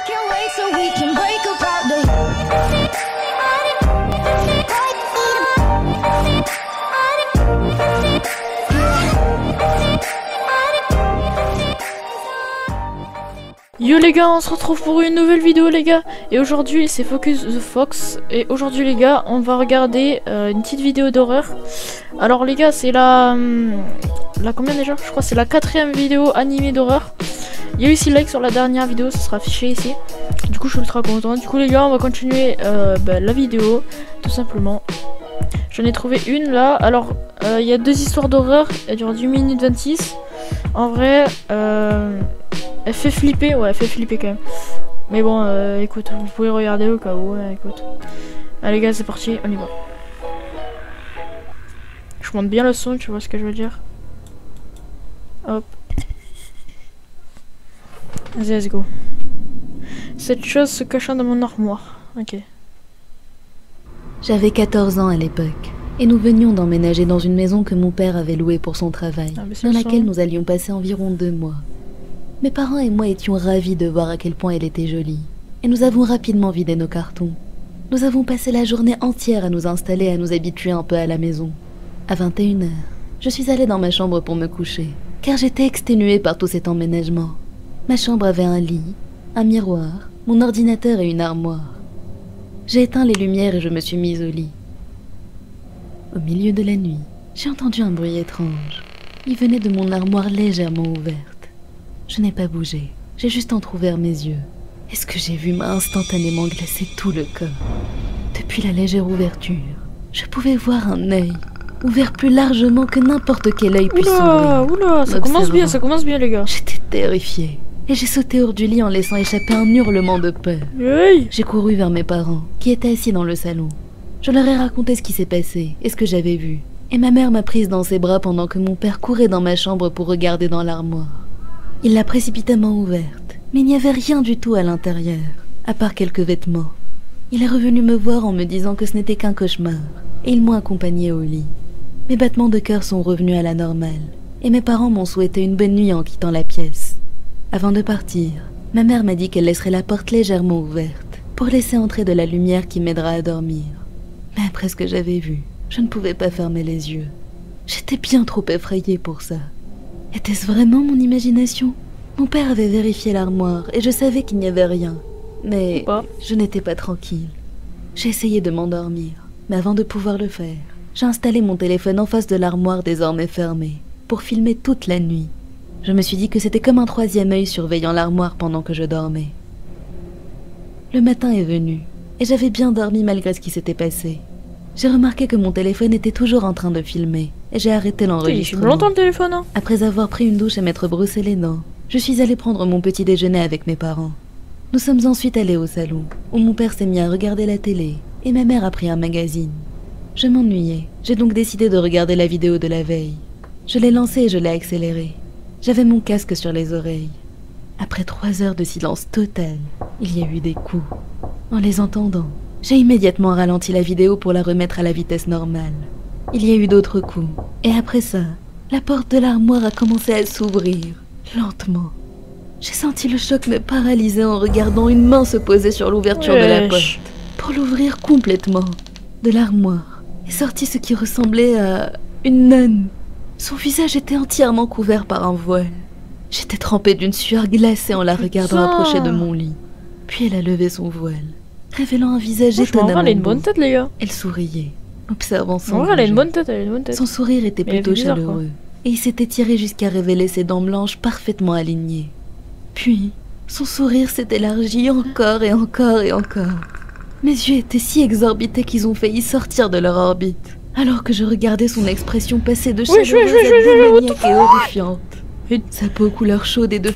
can't wait so we can break apart the Yo les gars, on se retrouve pour une nouvelle vidéo les gars. Et aujourd'hui c'est Focus the Fox. Et aujourd'hui les gars, on va regarder une petite vidéo d'horreur. Alors les gars, c'est la combien déjà? Je crois que c'est la 4e vidéo animée d'horreur. Il y a eu 6 likes sur la dernière vidéo, ça sera affiché ici. Du coup je suis ultra content. Du coup les gars, on va continuer la vidéo tout simplement. J'en ai trouvé une là. Alors il y a 2 histoires d'horreur. Elle dure 10 minutes 26. En vrai elle fait flipper, ouais, elle fait flipper quand même. Mais bon, écoute, vous pouvez regarder au cas où, écoute. Allez les gars, c'est parti, on y va. Je monte bien le son, tu vois ce que je veux dire. Hop. Vas-y, let's go. Cette chose se cachant dans mon armoire. Ok. J'avais 14 ans à l'époque, et nous venions d'emménager dans une maison que mon père avait louée pour son travail, dans laquelle nous allions passer environ 2 mois. Mes parents et moi étions ravis de voir à quel point elle était jolie, et nous avons rapidement vidé nos cartons. Nous avons passé la journée entière à nous installer et à nous habituer un peu à la maison. À 21 h, je suis allée dans ma chambre pour me coucher, car j'étais exténuée par tout cet emménagement. Ma chambre avait un lit, un miroir, mon ordinateur et une armoire. J'ai éteint les lumières et je me suis mise au lit. Au milieu de la nuit, j'ai entendu un bruit étrange. Il venait de mon armoire légèrement ouverte. Je n'ai pas bougé, j'ai juste entrouvert mes yeux. Et ce que j'ai vu m'a instantanément glacé tout le corps. Depuis la légère ouverture, je pouvais voir un œil, ouvert plus largement que n'importe quel œil puisse s'ouvrir. Oula, ça commence bien les gars. J'étais terrifiée, et j'ai sauté hors du lit en laissant échapper un hurlement de peur. Hey. J'ai couru vers mes parents, qui étaient assis dans le salon. Je leur ai raconté ce qui s'est passé et ce que j'avais vu. Et ma mère m'a prise dans ses bras pendant que mon père courait dans ma chambre pour regarder dans l'armoire. Il l'a précipitamment ouverte, mais il n'y avait rien du tout à l'intérieur, à part quelques vêtements. Il est revenu me voir en me disant que ce n'était qu'un cauchemar, et ils m'ont accompagné au lit. Mes battements de cœur sont revenus à la normale, et mes parents m'ont souhaité une bonne nuit en quittant la pièce. Avant de partir, ma mère m'a dit qu'elle laisserait la porte légèrement ouverte, pour laisser entrer de la lumière qui m'aidera à dormir. Mais après ce que j'avais vu, je ne pouvais pas fermer les yeux. J'étais bien trop effrayée pour ça. Était-ce vraiment mon imagination? Mon père avait vérifié l'armoire et je savais qu'il n'y avait rien. Mais je n'étais pas tranquille. J'ai essayé de m'endormir, mais avant de pouvoir le faire, j'ai installé mon téléphone en face de l'armoire désormais fermée, pour filmer toute la nuit. Je me suis dit que c'était comme un 3e œil surveillant l'armoire pendant que je dormais. Le matin est venu, et j'avais bien dormi malgré ce qui s'était passé. J'ai remarqué que mon téléphone était toujours en train de filmer, et j'ai arrêté l'enregistrement. Longtemps le téléphone, hein. Après avoir pris une douche et m'être brossé les dents, je suis allée prendre mon petit déjeuner avec mes parents. Nous sommes ensuite allés au salon, où mon père s'est mis à regarder la télé, et ma mère a pris un magazine. Je m'ennuyais, j'ai donc décidé de regarder la vidéo de la veille. Je l'ai lancée et je l'ai accélérée. J'avais mon casque sur les oreilles. Après 3 heures de silence total, il y a eu des coups. En les entendant, j'ai immédiatement ralenti la vidéo pour la remettre à la vitesse normale. Il y a eu d'autres coups, et après ça, la porte de l'armoire a commencé à s'ouvrir, lentement. J'ai senti le choc me paralyser en regardant une main se poser sur l'ouverture de la porte, pour l'ouvrir complètement. De l'armoire est sorti ce qui ressemblait à une nonne. Son visage était entièrement couvert par un voile. J'étais trempée d'une sueur glacée en la regardant approcher de mon lit. Puis elle a levé son voile, révélant un visage étonnamment elle a une beau. bonne tête les gars. Elle souriait, observant son elle a une bonne tête, Son sourire était plutôt chaleureux, et il s'était tiré jusqu'à révéler ses dents blanches parfaitement alignées. Puis, son sourire s'est élargi encore et encore et encore. Mes yeux étaient si exorbités qu'ils ont failli sortir de leur orbite, alors que je regardais son expression passer de chaleureuse à démoniaque et horrifiante. Sa peau couleur chaude et de...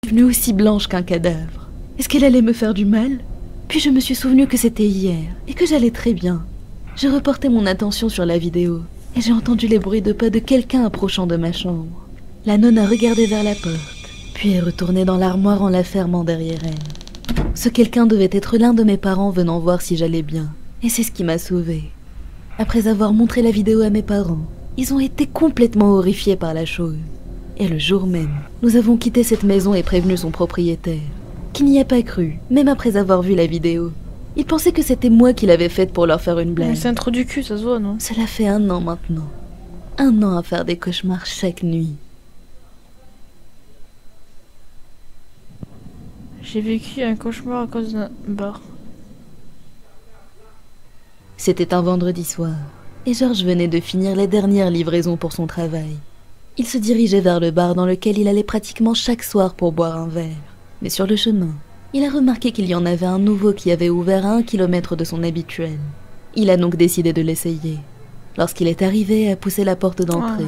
devenue aussi blanche qu'un cadavre. Est-ce qu'elle allait me faire du mal? Puis je me suis souvenu que c'était hier, et que j'allais très bien. J'ai reporté mon attention sur la vidéo, et j'ai entendu les bruits de pas de quelqu'un approchant de ma chambre. La nonne a regardé vers la porte, puis est retournée dans l'armoire en la fermant derrière elle. Ce quelqu'un devait être l'un de mes parents venant voir si j'allais bien, et c'est ce qui m'a sauvée. Après avoir montré la vidéo à mes parents, ils ont été complètement horrifiés par la chose. Et le jour même, nous avons quitté cette maison et prévenu son propriétaire, qui n'y a pas cru, même après avoir vu la vidéo. Il pensait que c'était moi qui l'avais faite pour leur faire une blague. C'est un trou du cul, ça se voit, non? Cela fait 1 an maintenant. 1 an à faire des cauchemars chaque nuit. J'ai vécu un cauchemar à cause d'un bar. C'était un vendredi soir, et George venait de finir les dernières livraisons pour son travail. Il se dirigeait vers le bar dans lequel il allait pratiquement chaque soir pour boire un verre. Mais sur le chemin, il a remarqué qu'il y en avait un nouveau qui avait ouvert à 1 kilomètre de son habituel. Il a donc décidé de l'essayer. Lorsqu'il est arrivé et a poussé la porte d'entrée,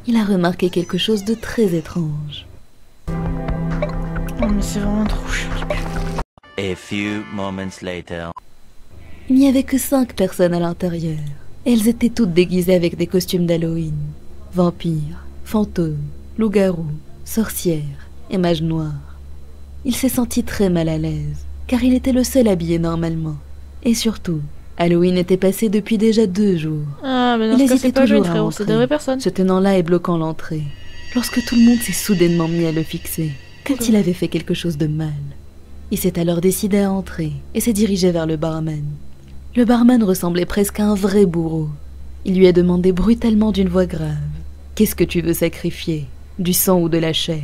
il a remarqué quelque chose de très étrange. Oh mais c'est vraiment trop chou. A few moments later. Il n'y avait que 5 personnes à l'intérieur. Elles étaient toutes déguisées avec des costumes d'Halloween. Vampires, fantômes, loups-garous, sorcières et mages noirs. Il s'est senti très mal à l'aise, car il était le seul habillé normalement. Et surtout, Halloween était passé depuis déjà 2 jours. Ah mais dans ce cas c'est pas joué frérot, c'est des vraies personnes. Se tenant là et bloquant l'entrée, lorsque tout le monde s'est soudainement mis à le fixer, comme s'il avait fait quelque chose de mal. Il s'est alors décidé à entrer et s'est dirigé vers le barman. Le barman ressemblait presque à un vrai bourreau. Il lui a demandé brutalement d'une voix grave « Qu'est-ce que tu veux sacrifier? Du sang ou de la chair ?»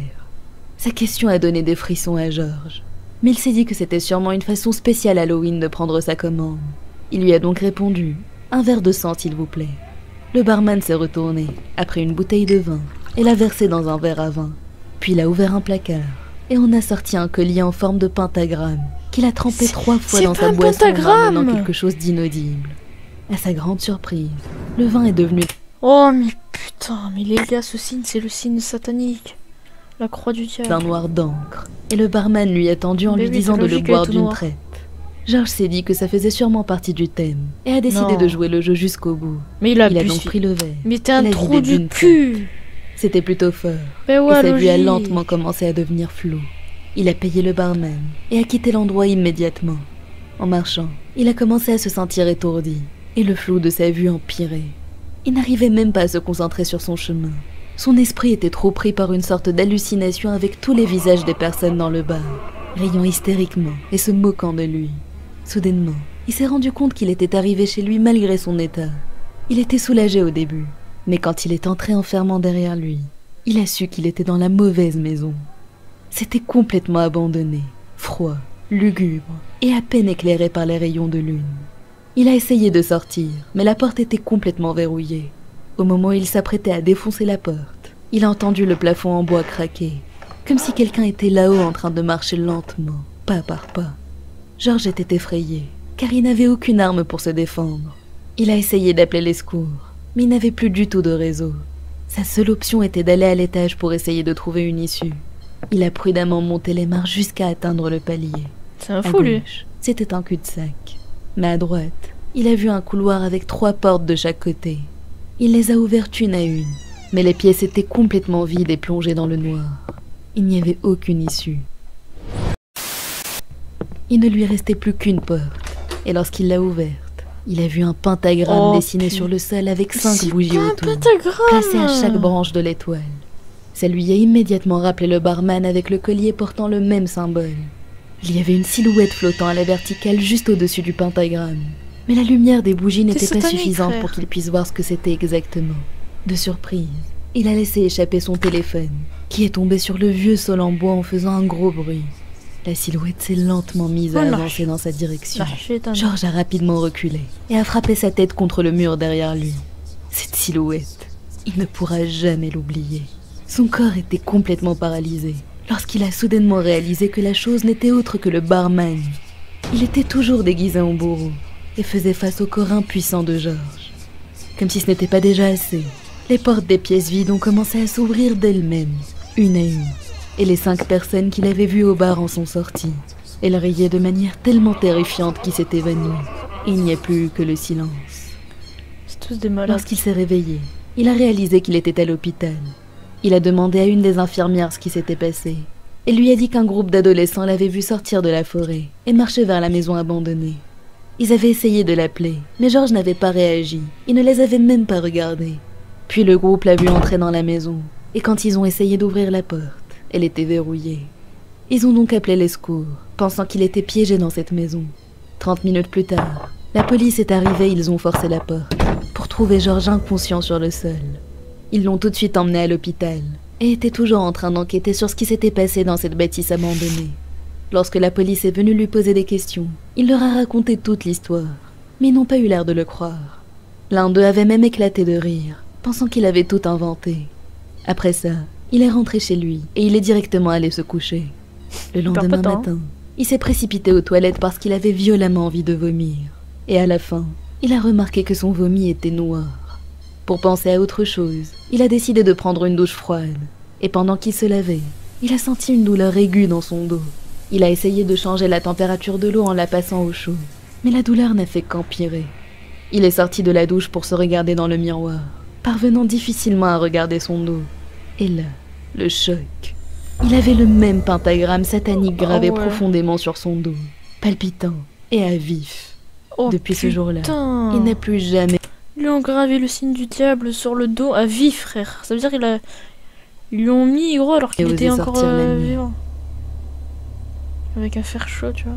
Sa question a donné des frissons à George. Mais il s'est dit que c'était sûrement une façon spéciale Halloween de prendre sa commande. Il lui a donc répondu « Un verre de sang, s'il vous plaît. » Le barman s'est retourné, a pris une bouteille de vin et l'a versé dans un verre à vin. Puis il a ouvert un placard et on a sorti un collier en forme de pentagramme qu'il a trempé 3 fois dans sa boisson en amenant quelque chose d'inaudible. À sa grande surprise, le vin est devenu... Oh mais putain, mais les gars, ce signe c'est le signe satanique. La croix du diable. d'un noir d'encre. Et le barman lui a tendu en lui disant de le boire d'une traite. George s'est dit que ça faisait sûrement partie du thème et a décidé de jouer le jeu jusqu'au bout. Mais il a donc pris le verre. Mais t'es un trou du cul. C'était plutôt fort. Ouais, et sa vue a lentement commencé à devenir floue. Il a payé le barman et a quitté l'endroit immédiatement. En marchant, il a commencé à se sentir étourdi et le flou de sa vue empirait. Il n'arrivait même pas à se concentrer sur son chemin. Son esprit était trop pris par une sorte d'hallucination avec tous les visages des personnes dans le bar, riant hystériquement et se moquant de lui. Soudainement, il s'est rendu compte qu'il était arrivé chez lui malgré son état. Il était soulagé au début, mais quand il est entré en fermant derrière lui, il a su qu'il était dans la mauvaise maison. C'était complètement abandonné, froid, lugubre et à peine éclairé par les rayons de lune. Il a essayé de sortir, mais la porte était complètement verrouillée. Au moment où il s'apprêtait à défoncer la porte, il a entendu le plafond en bois craquer, comme si quelqu'un était là-haut en train de marcher lentement, pas par pas. George était effrayé, car il n'avait aucune arme pour se défendre. Il a essayé d'appeler les secours, mais il n'avait plus du tout de réseau. Sa seule option était d'aller à l'étage pour essayer de trouver une issue. Il a prudemment monté les marches jusqu'à atteindre le palier. C'est un fou, lui. C'était un cul-de-sac. Mais à droite, il a vu un couloir avec 3 portes de chaque côté. Il les a ouvertes une à une, mais les pièces étaient complètement vides et plongées dans le noir. Il n'y avait aucune issue. Il ne lui restait plus qu'une porte, et lorsqu'il l'a ouverte, il a vu un pentagramme dessiné sur le sol avec 5 bougies autour, placées à chaque branche de l'étoile. Ça lui a immédiatement rappelé le barman avec le collier portant le même symbole. Il y avait une silhouette flottant à la verticale juste au-dessus du pentagramme. Mais la lumière des bougies n'était pas suffisante pour qu'il puisse voir ce que c'était exactement. De surprise, il a laissé échapper son téléphone, qui est tombé sur le vieux sol en bois en faisant un gros bruit. La silhouette s'est lentement mise à avancer dans sa direction. George a rapidement reculé et a frappé sa tête contre le mur derrière lui. Cette silhouette, il ne pourra jamais l'oublier. Son corps était complètement paralysé lorsqu'il a soudainement réalisé que la chose n'était autre que le barman. Il était toujours déguisé en bourreau et faisait face au corps impuissant de George. Comme si ce n'était pas déjà assez, les portes des pièces vides ont commencé à s'ouvrir d'elles-mêmes, une à une, et les 5 personnes qu'il avait vues au bar en sont sorties. Elles riaient de manière tellement terrifiante qu'il s'est évanoui. Il n'y a plus que le silence. C'est tous des malades. Lorsqu'il s'est réveillé, il a réalisé qu'il était à l'hôpital. Il a demandé à une des infirmières ce qui s'était passé. Elle lui a dit qu'un groupe d'adolescents l'avait vu sortir de la forêt et marcher vers la maison abandonnée. Ils avaient essayé de l'appeler, mais George n'avait pas réagi. Il ne les avait même pas regardés. Puis le groupe l'a vu entrer dans la maison Et quand ils ont essayé d'ouvrir la porte, elle était verrouillée. Ils ont donc appelé les secours, pensant qu'il était piégé dans cette maison. 30 minutes plus tard, la police est arrivée et ils ont forcé la porte pour trouver George inconscient sur le sol. Ils l'ont tout de suite emmené à l'hôpital et étaient toujours en train d'enquêter sur ce qui s'était passé dans cette bâtisse abandonnée. Lorsque la police est venue lui poser des questions, il leur a raconté toute l'histoire, mais ils n'ont pas eu l'air de le croire. L'un d'eux avait même éclaté de rire, pensant qu'il avait tout inventé. Après ça, il est rentré chez lui et il est directement allé se coucher. Le lendemain matin, il s'est précipité aux toilettes parce qu'il avait violemment envie de vomir. Et à la fin, il a remarqué que son vomi était noir. Pour penser à autre chose, il a décidé de prendre une douche froide. Et pendant qu'il se lavait, il a senti une douleur aiguë dans son dos. Il a essayé de changer la température de l'eau en la passant au chaud, mais la douleur n'a fait qu'empirer. Il est sorti de la douche pour se regarder dans le miroir, parvenant difficilement à regarder son dos. Et là, le choc. Il avait le même pentagramme satanique gravé profondément sur son dos, palpitant et à vif. Depuis ce jour-là, il n'a plus jamais... Ils lui ont gravé le signe du diable sur le dos à vif, frère. Ça veut dire qu'ils lui ont mis, gros, alors qu'il était encore vivant. Avec un fer chaud, tu vois.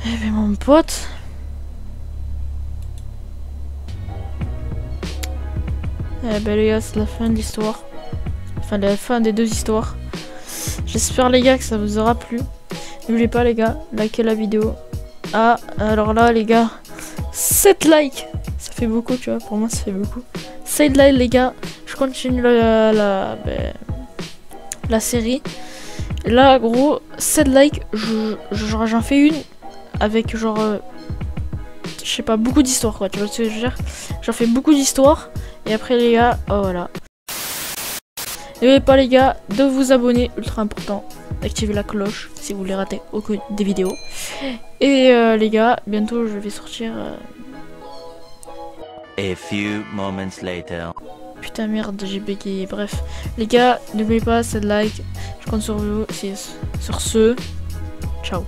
Eh ben mon pote... Eh ben les gars, c'est la fin de l'histoire. Enfin, la fin des deux histoires. J'espère les gars que ça vous aura plu. N'oubliez pas les gars, likez la vidéo. Ah, alors là les gars, 7 likes. Ça fait beaucoup, tu vois, pour moi ça fait beaucoup. 7 likes les gars, je continue la série. Et là gros, 7 likes, j'en fais une avec genre... je sais pas, beaucoup d'histoires quoi, tu vois ce que je veux dire. J'en fais beaucoup d'histoires. Et après les gars, oh voilà. N'oubliez pas les gars de vous abonner, ultra important. Activez la cloche si vous voulez rater aucune des vidéos. Et les gars, bientôt je vais sortir... A few moments later. Putain merde, j'ai bégayé. Bref, les gars, n'oubliez pas, 7 likes. Je compte sur vous. Sur ce, ciao.